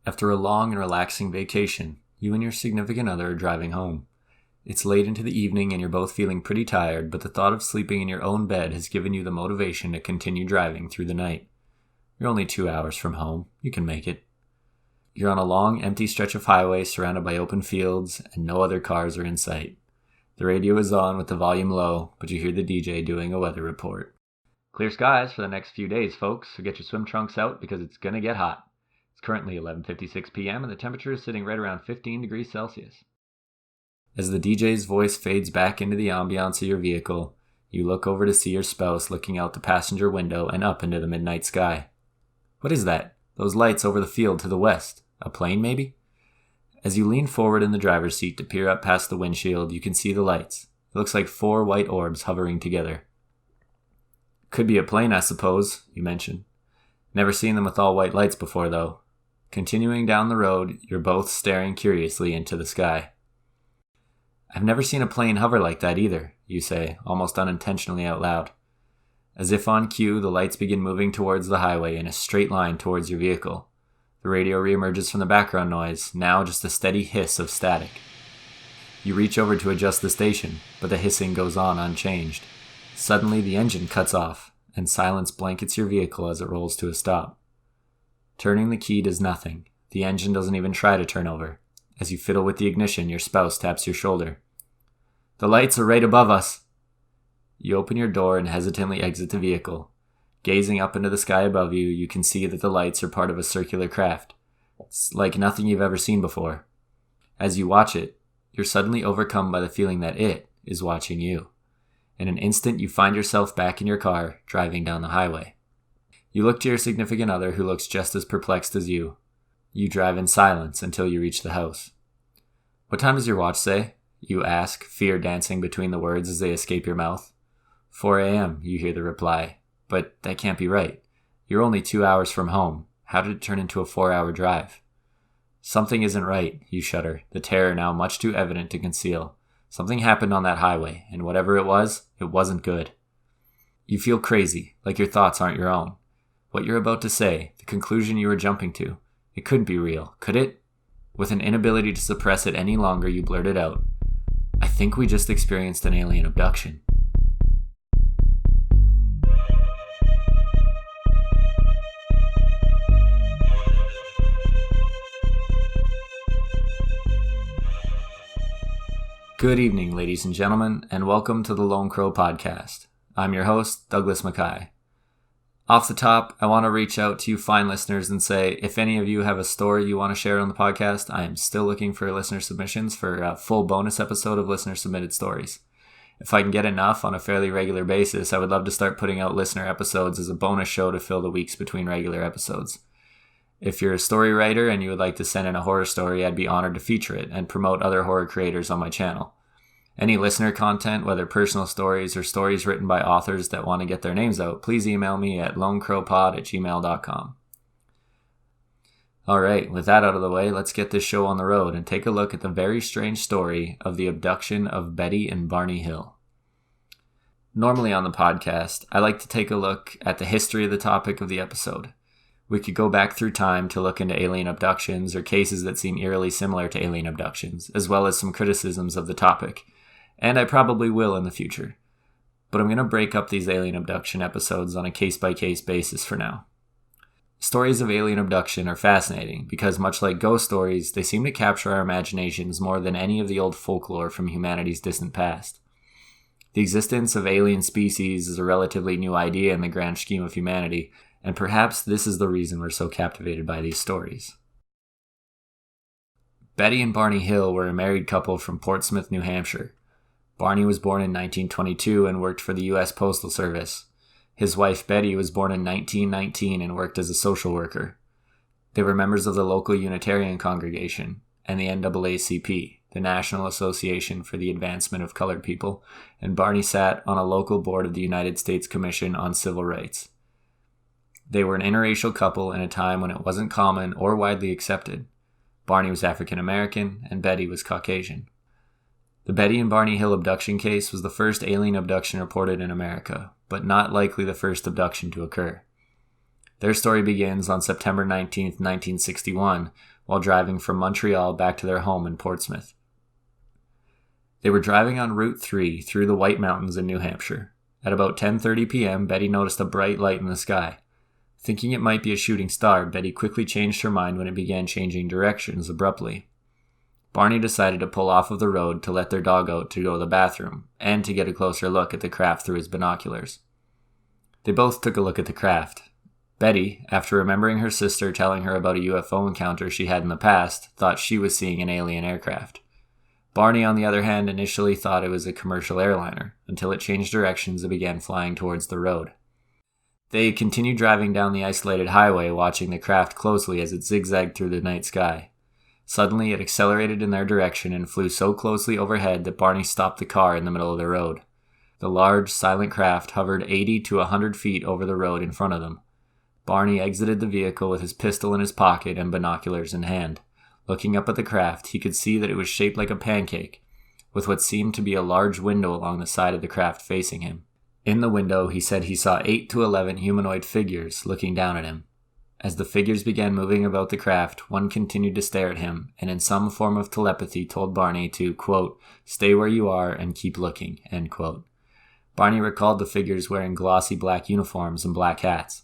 After a long and relaxing vacation, you and your significant other are driving home. It's late into the evening and you're both feeling pretty tired, but the thought of sleeping in your own bed has given you the motivation to continue driving through the night. You're only 2 hours from home. You can make it. You're on a long, empty stretch of highway surrounded by open fields, and no other cars are in sight. The radio is on with the volume low, but you hear the DJ doing a weather report. Clear skies for the next few days, folks, so get your swim trunks out because it's gonna get hot. It's currently 11:56 p.m. and the temperature is sitting right around 15 degrees Celsius. As the DJ's voice fades back into the ambiance of your vehicle, you look over to see your spouse looking out the passenger window and up into the midnight sky. What is that? Those lights over the field to the west. A plane, maybe? As you lean forward in the driver's seat to peer up past the windshield, you can see the lights. It looks like 4 white orbs hovering together. Could be a plane, I suppose, you mention. Never seen them with all white lights before, though. Continuing down the road, you're both staring curiously into the sky. I've never seen a plane hover like that either, you say, almost unintentionally out loud. As if on cue, the lights begin moving towards the highway in a straight line towards your vehicle. The radio reemerges from the background noise, now just a steady hiss of static. You reach over to adjust the station, but the hissing goes on unchanged. Suddenly, the engine cuts off, and silence blankets your vehicle as it rolls to a stop. Turning the key does nothing. The engine doesn't even try to turn over. As you fiddle with the ignition, your spouse taps your shoulder. The lights are right above us. You open your door and hesitantly exit the vehicle. Gazing up into the sky above you, you can see that the lights are part of a circular craft. It's like nothing you've ever seen before. As you watch it, you're suddenly overcome by the feeling that it is watching you. In an instant, you find yourself back in your car, driving down the highway. You look to your significant other, who looks just as perplexed as you. You drive in silence until you reach the house. What time does your watch say? You ask, fear dancing between the words as they escape your mouth. 4 a.m., you hear the reply. But that can't be right. You're only 2 hours from home. How did it turn into a 4-hour drive? Something isn't right, you shudder, the terror now much too evident to conceal. Something happened on that highway, and whatever it wasn't good. You feel crazy, like your thoughts aren't your own. What you're about to say, the conclusion you were jumping to, it couldn't be real, could it? With an inability to suppress it any longer, you blurt it out. I think we just experienced an alien abduction. Good evening, ladies and gentlemen, and welcome to the Lone Crow Podcast. I'm your host, Douglas Mackay. Off the top, I want to reach out to you fine listeners and say, if any of you have a story you want to share on the podcast, I am still looking for listener submissions for a full bonus episode of listener-submitted stories. If I can get enough on a fairly regular basis, I would love to start putting out listener episodes as a bonus show to fill the weeks between regular episodes. If you're a story writer and you would like to send in a horror story, I'd be honored to feature it and promote other horror creators on my channel. Any listener content, whether personal stories or stories written by authors that want to get their names out, please email me at lonecrowpod@gmail.com. Alright, with that out of the way, let's get this show on the road and take a look at the very strange story of the abduction of Betty and Barney Hill. Normally on the podcast, I like to take a look at the history of the topic of the episode. We could go back through time to look into alien abductions or cases that seem eerily similar to alien abductions, as well as some criticisms of the topic. And I probably will in the future. But I'm going to break up these alien abduction episodes on a case-by-case basis for now. Stories of alien abduction are fascinating because, much like ghost stories, they seem to capture our imaginations more than any of the old folklore from humanity's distant past. The existence of alien species is a relatively new idea in the grand scheme of humanity, and perhaps this is the reason we're so captivated by these stories. Betty and Barney Hill were a married couple from Portsmouth, New Hampshire. Barney was born in 1922 and worked for the U.S. Postal Service. His wife Betty was born in 1919 and worked as a social worker. They were members of the local Unitarian congregation and the NAACP, the National Association for the Advancement of Colored People, and Barney sat on a local board of the United States Commission on Civil Rights. They were an interracial couple in a time when it wasn't common or widely accepted. Barney was African American and Betty was Caucasian. The Betty and Barney Hill abduction case was the first alien abduction reported in America, but not likely the first abduction to occur. Their story begins on September 19th, 1961, while driving from Montreal back to their home in Portsmouth. They were driving on Route 3 through the White Mountains in New Hampshire. At about 10:30 p.m., Betty noticed a bright light in the sky. Thinking it might be a shooting star, Betty quickly changed her mind when it began changing directions abruptly. Barney decided to pull off of the road to let their dog out to go to the bathroom, and to get a closer look at the craft through his binoculars. They both took a look at the craft. Betty, after remembering her sister telling her about a UFO encounter she had in the past, thought she was seeing an alien aircraft. Barney, on the other hand, initially thought it was a commercial airliner, until it changed directions and began flying towards the road. They continued driving down the isolated highway, watching the craft closely as it zigzagged through the night sky. Suddenly, it accelerated in their direction and flew so closely overhead that Barney stopped the car in the middle of the road. The large, silent craft hovered 80 to 100 feet over the road in front of them. Barney exited the vehicle with his pistol in his pocket and binoculars in hand. Looking up at the craft, he could see that it was shaped like a pancake, with what seemed to be a large window along the side of the craft facing him. In the window, he said he saw 8 to 11 humanoid figures looking down at him. As the figures began moving about the craft, one continued to stare at him, and in some form of telepathy told Barney to, quote, "Stay where you are and keep looking," end quote. Barney recalled the figures wearing glossy black uniforms and black hats.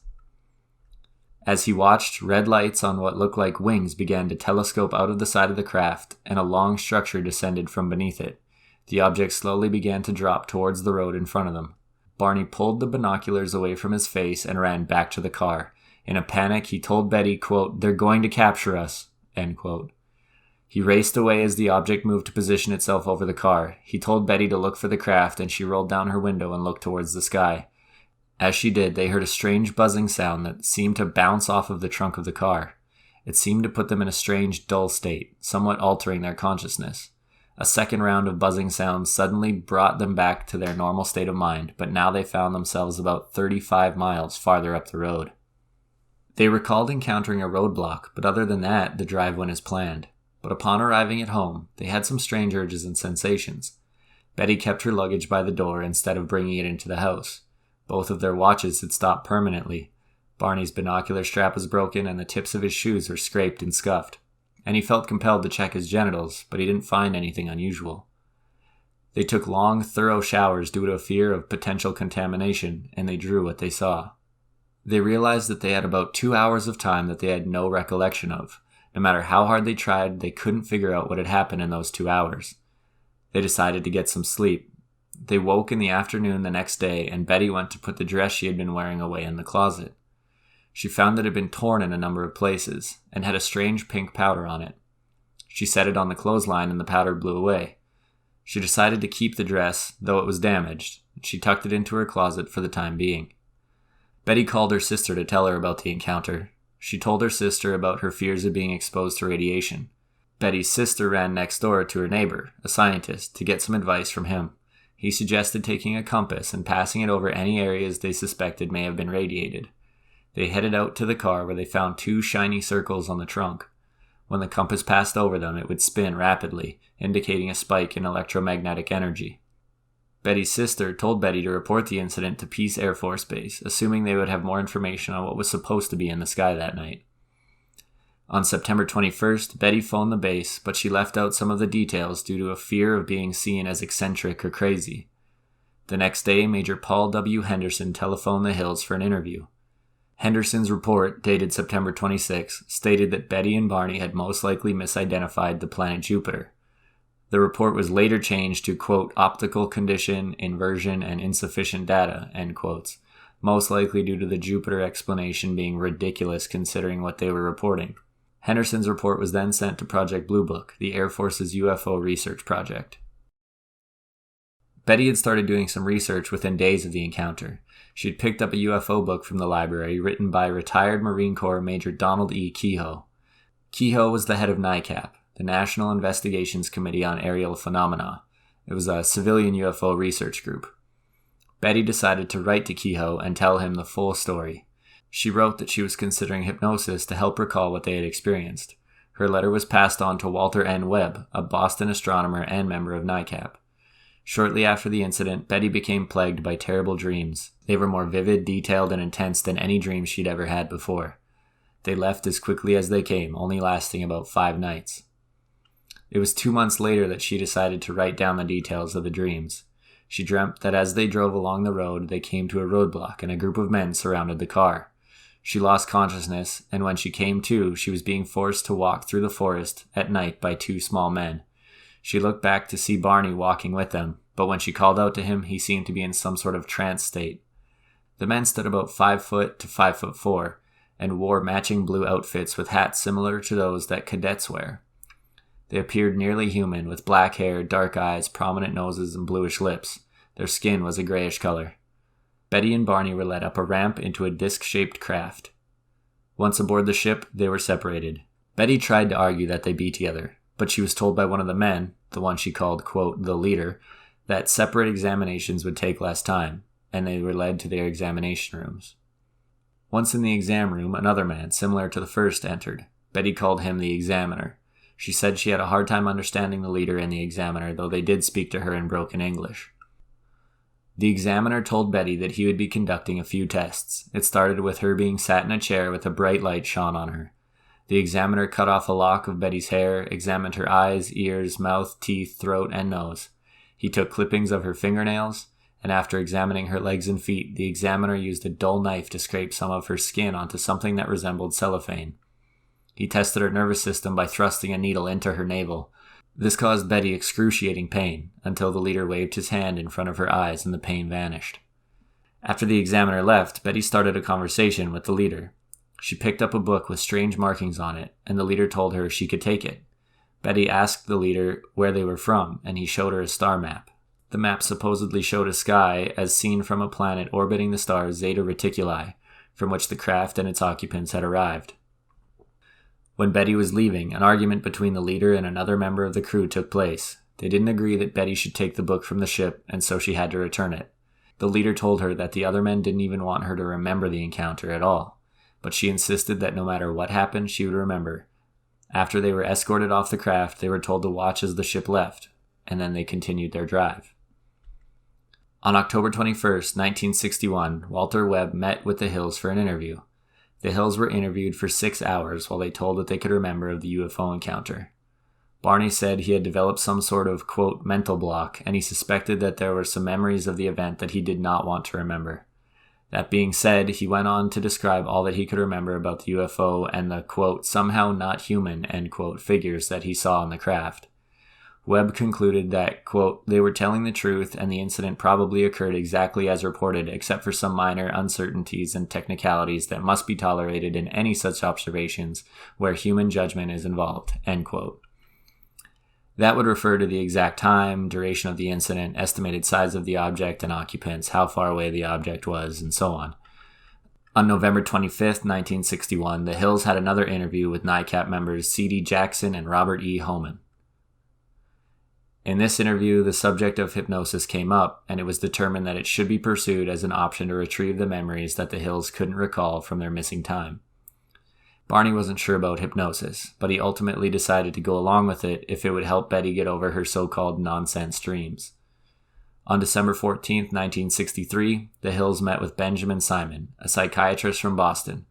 As he watched, red lights on what looked like wings began to telescope out of the side of the craft, and a long structure descended from beneath it. The object slowly began to drop towards the road in front of them. Barney pulled the binoculars away from his face and ran back to the car. In a panic, he told Betty, quote, "They're going to capture us," end quote. He raced away as the object moved to position itself over the car. He told Betty to look for the craft, and she rolled down her window and looked towards the sky. As she did, they heard a strange buzzing sound that seemed to bounce off of the trunk of the car. It seemed to put them in a strange, dull state, somewhat altering their consciousness. A second round of buzzing sounds suddenly brought them back to their normal state of mind, but now they found themselves about 35 miles farther up the road. They recalled encountering a roadblock, but other than that, the drive went as planned. But upon arriving at home, they had some strange urges and sensations. Betty kept her luggage by the door instead of bringing it into the house. Both of their watches had stopped permanently. Barney's binocular strap was broken and the tips of his shoes were scraped and scuffed. And he felt compelled to check his genitals, but he didn't find anything unusual. They took long, thorough showers due to a fear of potential contamination, and they drew what they saw. They realized that they had about 2 hours of time that they had no recollection of. No matter how hard they tried, they couldn't figure out what had happened in those 2 hours. They decided to get some sleep. They woke in the afternoon the next day, and Betty went to put the dress she had been wearing away in the closet. She found that it had been torn in a number of places, and had a strange pink powder on it. She set it on the clothesline and the powder blew away. She decided to keep the dress, though it was damaged, and she tucked it into her closet for the time being. Betty called her sister to tell her about the encounter. She told her sister about her fears of being exposed to radiation. Betty's sister ran next door to her neighbor, a scientist, to get some advice from him. He suggested taking a compass and passing it over any areas they suspected may have been radiated. They headed out to the car where they found 2 shiny circles on the trunk. When the compass passed over them, it would spin rapidly, indicating a spike in electromagnetic energy. Betty's sister told Betty to report the incident to Peace Air Force Base, assuming they would have more information on what was supposed to be in the sky that night. On September 21st, Betty phoned the base, but she left out some of the details due to a fear of being seen as eccentric or crazy. The next day, Major Paul W. Henderson telephoned the Hills for an interview. Henderson's report, dated September 26, stated that Betty and Barney had most likely misidentified the planet Jupiter. The report was later changed to, quote, "optical condition, inversion, and insufficient data," end quotes, most likely due to the Jupiter explanation being ridiculous considering what they were reporting. Henderson's report was then sent to Project Blue Book, the Air Force's UFO research project. Betty had started doing some research within days of the encounter. She had picked up a UFO book from the library written by retired Marine Corps Major Donald E. Kehoe. Kehoe was the head of NICAP, the National Investigations Committee on Aerial Phenomena. It was a civilian UFO research group. Betty decided to write to Kehoe and tell him the full story. She wrote that she was considering hypnosis to help recall what they had experienced. Her letter was passed on to Walter N. Webb, a Boston astronomer and member of NICAP. Shortly after the incident, Betty became plagued by terrible dreams. They were more vivid, detailed, and intense than any dreams she'd ever had before. They left as quickly as they came, only lasting about 5 nights. It was 2 months later that she decided to write down the details of the dreams. She dreamt that as they drove along the road, they came to a roadblock and a group of men surrounded the car. She lost consciousness, and when she came to, she was being forced to walk through the forest at night by 2 small men. She looked back to see Barney walking with them, but when she called out to him, he seemed to be in some sort of trance state. The men stood about 5 foot to 5'4", and wore matching blue outfits with hats similar to those that cadets wear. They appeared nearly human, with black hair, dark eyes, prominent noses, and bluish lips. Their skin was a grayish color. Betty and Barney were led up a ramp into a disc-shaped craft. Once aboard the ship, they were separated. Betty tried to argue that they be together, but she was told by one of the men, the one she called, quote, the leader, that separate examinations would take less time, and they were led to their examination rooms. Once in the exam room, another man, similar to the first, entered. Betty called him the examiner. She said she had a hard time understanding the leader and the examiner, though they did speak to her in broken English. The examiner told Betty that he would be conducting a few tests. It started with her being sat in a chair with a bright light shone on her. The examiner cut off a lock of Betty's hair, examined her eyes, ears, mouth, teeth, throat, and nose. He took clippings of her fingernails, and after examining her legs and feet, the examiner used a dull knife to scrape some of her skin onto something that resembled cellophane. He tested her nervous system by thrusting a needle into her navel. This caused Betty excruciating pain, until the leader waved his hand in front of her eyes and the pain vanished. After the examiner left, Betty started a conversation with the leader. She picked up a book with strange markings on it, and the leader told her she could take it. Betty asked the leader where they were from, and he showed her a star map. The map supposedly showed a sky as seen from a planet orbiting the star Zeta Reticuli, from which the craft and its occupants had arrived. When Betty was leaving, an argument between the leader and another member of the crew took place. They didn't agree that Betty should take the book from the ship, and so she had to return it. The leader told her that the other men didn't even want her to remember the encounter at all, but she insisted that no matter what happened, she would remember. After they were escorted off the craft, they were told to watch as the ship left, and then they continued their drive. On October 21st, 1961, Walter Webb met with the Hills for an interview. The Hills were interviewed for 6 hours while they told what they could remember of the UFO encounter. Barney said he had developed some sort of, quote, mental block, and he suspected that there were some memories of the event that he did not want to remember. That being said, he went on to describe all that he could remember about the UFO and the, quote, somehow not human, end quote, figures that he saw on the craft. Webb concluded that, quote, they were telling the truth and the incident probably occurred exactly as reported, except for some minor uncertainties and technicalities that must be tolerated in any such observations where human judgment is involved, end quote. That would refer to the exact time, duration of the incident, estimated size of the object and occupants, how far away the object was, and so on. On November 25th, 1961, the Hills had another interview with NICAP members C.D. Jackson and Robert E. Homan. In this interview, the subject of hypnosis came up, and it was determined that it should be pursued as an option to retrieve the memories that the Hills couldn't recall from their missing time. Barney wasn't sure about hypnosis, but he ultimately decided to go along with it if it would help Betty get over her so-called nonsense dreams. On December 14, 1963, the Hills met with Benjamin Simon, a psychiatrist from Boston.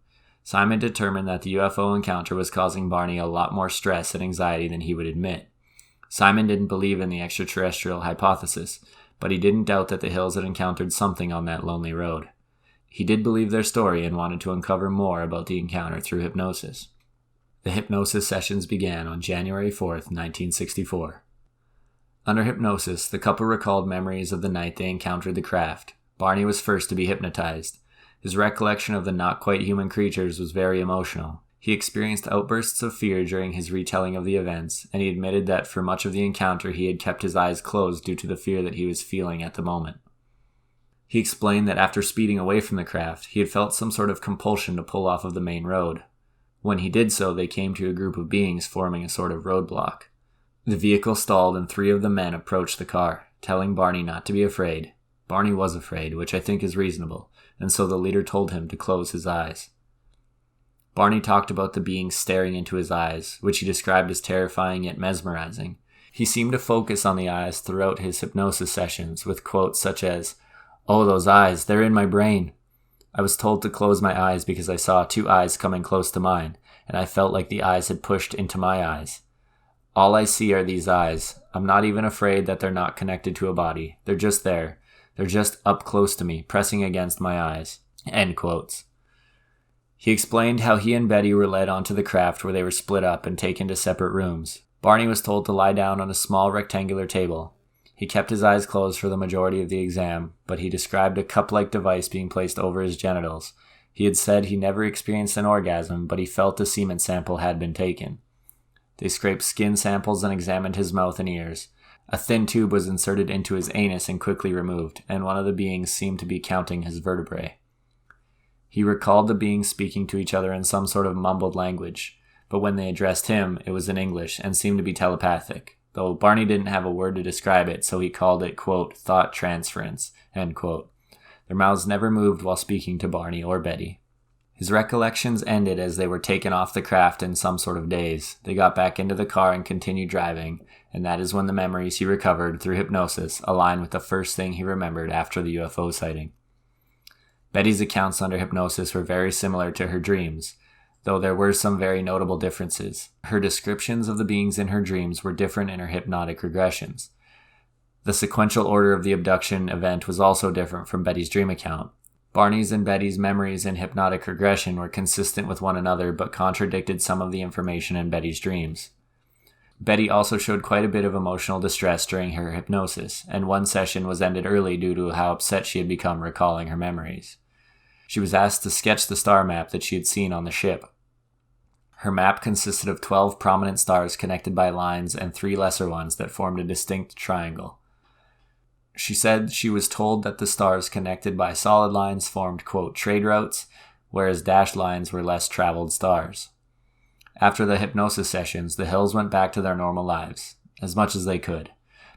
Simon determined that the UFO encounter was causing Barney a lot more stress and anxiety than he would admit. Simon didn't believe in the extraterrestrial hypothesis, but he didn't doubt that the Hills had encountered something on that lonely road. He did believe their story and wanted to uncover more about the encounter through hypnosis. The hypnosis sessions began on January 4th, 1964. Under hypnosis, the couple recalled memories of the night they encountered the craft. Barney was first to be hypnotized. His recollection of the not-quite-human creatures was very emotional. He experienced outbursts of fear during his retelling of the events, and he admitted that for much of the encounter he had kept his eyes closed due to the fear that he was feeling at the moment. He explained that after speeding away from the craft, he had felt some sort of compulsion to pull off of the main road. When he did so, they came to a group of beings forming a sort of roadblock. The vehicle stalled and 3 of the men approached the car, telling Barney not to be afraid. Barney was afraid, which I think is reasonable, and so the leader told him to close his eyes. Barney talked about the beings staring into his eyes, which he described as terrifying yet mesmerizing. He seemed to focus on the eyes throughout his hypnosis sessions with quotes such as, "Oh, those eyes, they're in my brain. I was told to close my eyes because I saw two eyes coming close to mine, and I felt like the eyes had pushed into my eyes. All I see are these eyes. I'm not even afraid that they're not connected to a body. They're just there. They're just up close to me, pressing against my eyes." End quotes. He explained how he and Betty were led onto the craft where they were split up and taken to separate rooms. Barney was told to lie down on a small rectangular table. He kept his eyes closed for the majority of the exam, but he described a cup-like device being placed over his genitals. He had said he never experienced an orgasm, but he felt a semen sample had been taken. They scraped skin samples and examined his mouth and ears. A thin tube was inserted into his anus and quickly removed, and one of the beings seemed to be counting his vertebrae. He recalled the beings speaking to each other in some sort of mumbled language, but when they addressed him, it was in English and seemed to be telepathic, though Barney didn't have a word to describe it, so he called it, quote, thought transference, end quote. Their mouths never moved while speaking to Barney or Betty. His recollections ended as they were taken off the craft in some sort of daze. They got back into the car and continued driving, and that is when the memories he recovered through hypnosis aligned with the first thing he remembered after the UFO sighting. Betty's accounts under hypnosis were very similar to her dreams, though there were some very notable differences. Her descriptions of the beings in her dreams were different in her hypnotic regressions. The sequential order of the abduction event was also different from Betty's dream account. Barney's and Betty's memories in hypnotic regression were consistent with one another but contradicted some of the information in Betty's dreams. Betty also showed quite a bit of emotional distress during her hypnosis, and one session was ended early due to how upset she had become recalling her memories. She was asked to sketch the star map that she had seen on the ship. Her map consisted of 12 prominent stars connected by lines and 3 lesser ones that formed a distinct triangle. She said she was told that the stars connected by solid lines formed, quote, trade routes, whereas dashed lines were less traveled stars. After the hypnosis sessions, the Hills went back to their normal lives, as much as they could.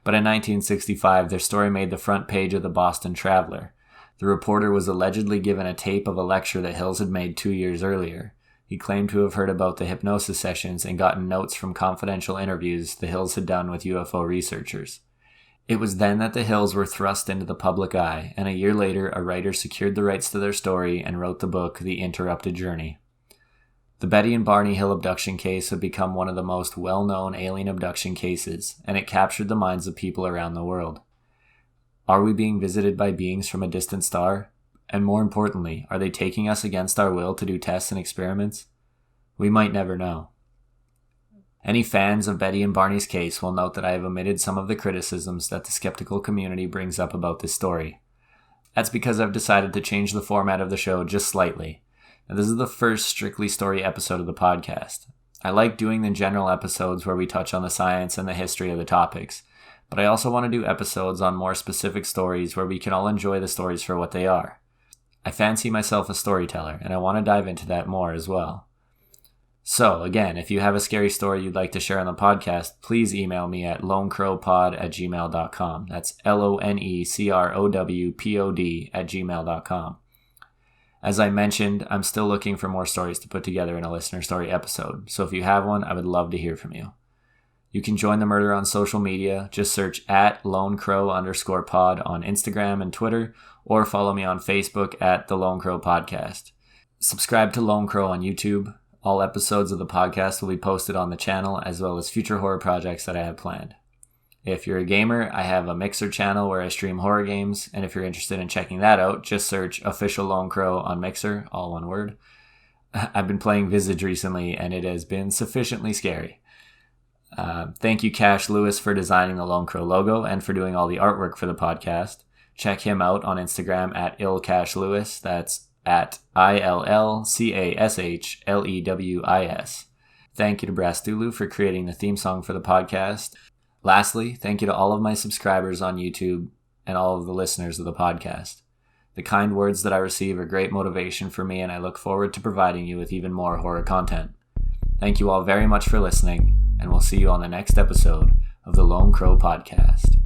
But in 1965, their story made the front page of the Boston Traveler. The reporter was allegedly given a tape of a lecture that Hills had made 2 years earlier. He claimed to have heard about the hypnosis sessions and gotten notes from confidential interviews the Hills had done with UFO researchers. It was then that the Hills were thrust into the public eye, and a year later, a writer secured the rights to their story and wrote the book The Interrupted Journey. The Betty and Barney Hill abduction case had become one of the most well-known alien abduction cases, and it captured the minds of people around the world. Are we being visited by beings from a distant star? And more importantly, are they taking us against our will to do tests and experiments? We might never know. Any fans of Betty and Barney's case will note that I have omitted some of the criticisms that the skeptical community brings up about this story. That's because I've decided to change the format of the show just slightly. Now, this is the first strictly story episode of the podcast. I like doing the general episodes where we touch on the science and the history of the topics, but I also want to do episodes on more specific stories where we can all enjoy the stories for what they are. I fancy myself a storyteller, and I want to dive into that more as well. So, again, if you have a scary story you'd like to share on the podcast, please email me at lonecrowpod@gmail.com. That's LONECROWPOD@gmail.com. As I mentioned, I'm still looking for more stories to put together in a listener story episode, so if you have one, I would love to hear from you. You can join the murder on social media. Just search at @LoneCrow_pod on Instagram and Twitter, or follow me on Facebook at The Lone Crow Podcast. Subscribe to Lone Crow on YouTube. All episodes of the podcast will be posted on the channel, as well as future horror projects that I have planned. If you're a gamer, I have a Mixer channel where I stream horror games, and if you're interested in checking that out, just search Official Lone Crow on Mixer, all one word. I've been playing Visage recently, and it has been sufficiently scary. Thank you, Cash Lewis, for designing the Lone Crow logo and for doing all the artwork for the podcast. Check him out on Instagram at illcashlewis. That's at ILLCASHLEWIS. Thank you to Brastulu for creating the theme song for the podcast. Lastly, thank you to all of my subscribers on YouTube and all of the listeners of the podcast. The kind words that I receive are great motivation for me, and I look forward to providing you with even more horror content. Thank you all very much for listening, and we'll see you on the next episode of the Lone Crow Podcast.